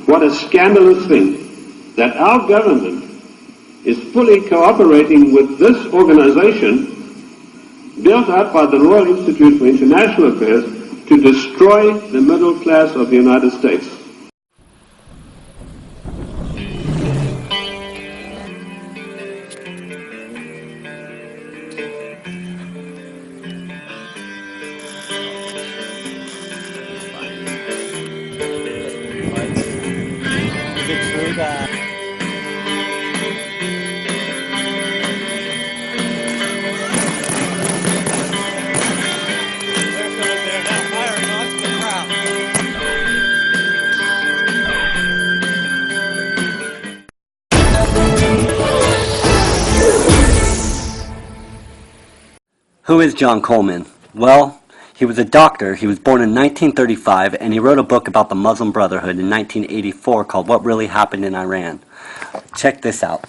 what a scandalous thing that our government is fully cooperating with this organization built up by the Royal Institute for International Affairs to destroy the middle class of the United States. Who is John Coleman? Well, he was a doctor. He was born in 1935, and he wrote a book about the Muslim Brotherhood in 1984 called What Really Happened in Iran. Check this out.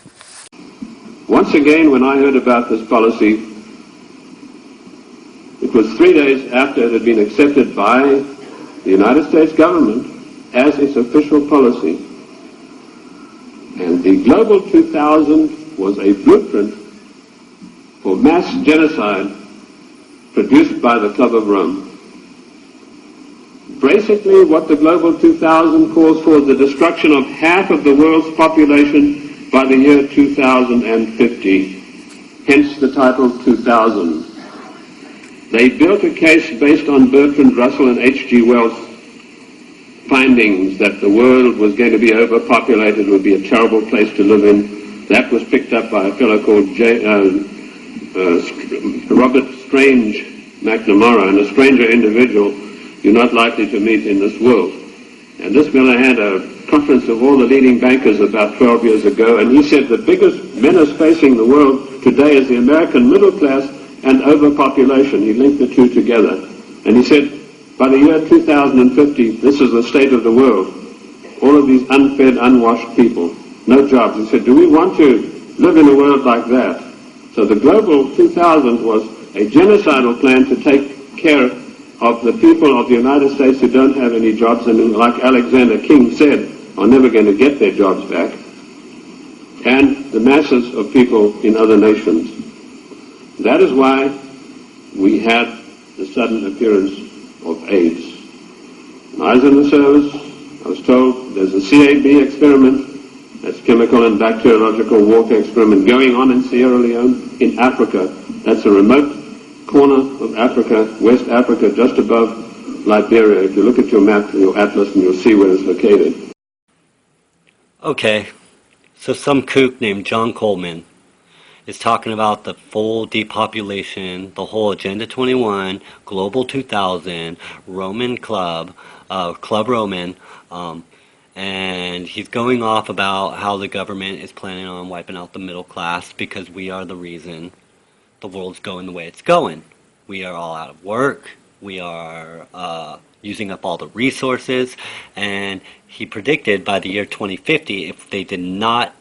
Once again, when I heard about this policy, it was 3 days after it had been accepted by the United States government as its official policy. And the Global 2000 was a blueprint for mass genocide produced by the Club of Rome. Basically, what the Global 2000 calls for is the destruction of half of the world's population by the year 2050, hence the title 2000. They built a case based on Bertrand Russell and H.G. Wells' findings that the world was going to be overpopulated, would be a terrible place to live in. That was picked up by a fellow called Robert Strange McNamara, and a stranger individual you're not likely to meet in this world. And this fellow had a conference of all the leading bankers about 12 years ago, and he said the biggest menace facing the world today is the American middle class and overpopulation. He linked the two together. And he said, by the year 2050, this is the state of the world. All of these unfed, unwashed people, no jobs. He said, do we want to live in a world like that? So the Global 2000 was a genocidal plan to take care of the people of the United States who don't have any jobs, and like Alexander King said, are never going to get their jobs back, and the masses of people in other nations. That is why we had the sudden appearance of AIDS. When I was in the service, I was told there's a CAB experiment, that's chemical and bacteriological warfare experiment, going on in Sierra Leone, in Africa. That's a remote corner of Africa, West Africa, just above Liberia. If you look at your map, your atlas, and you'll see where it's located. Okay, so some kook named John Coleman is talking about the full depopulation, the whole Agenda 21, Global 2000, Roman Club, Club Roman, and he's going off about how the government is planning on wiping out the middle class because we are the reason the world's going the way it's going. We are all out of work. We are using up all the resources. And he predicted by the year 2050, if they did not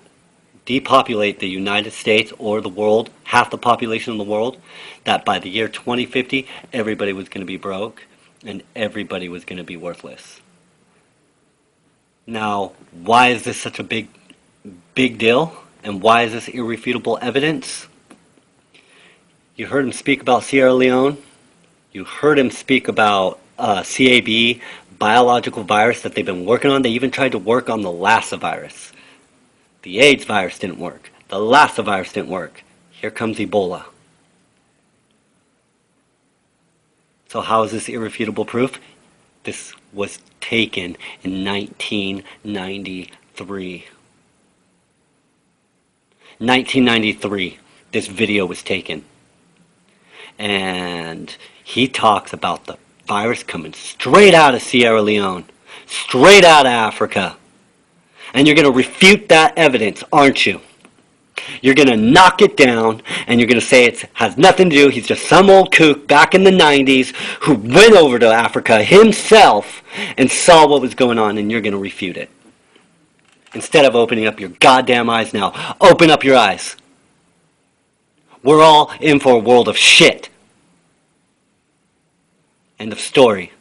depopulate the United States or the world, half the population of the world, that by the year 2050, everybody was going to be broke and everybody was going to be worthless. Now, why is this such a big deal? And why is this irrefutable evidence? You heard him speak about Sierra Leone. You heard him speak about CAB, biological virus that they've been working on. They even tried to work on the Lassa virus. The AIDS virus didn't work. The Lassa virus didn't work. Here comes Ebola. So how is this irrefutable proof? This was taken in 1993. 1993, this video was taken. And he talks about the virus coming straight out of Sierra Leone, straight out of Africa. And you're going to refute that evidence, aren't you? You're going to knock it down, and you're going to say it has nothing to do. He's just some old kook back in the 90s who went over to Africa himself and saw what was going on, and you're going to refute it. Instead of opening up your goddamn eyes now, open up your eyes. We're all in for a world of shit. End of story.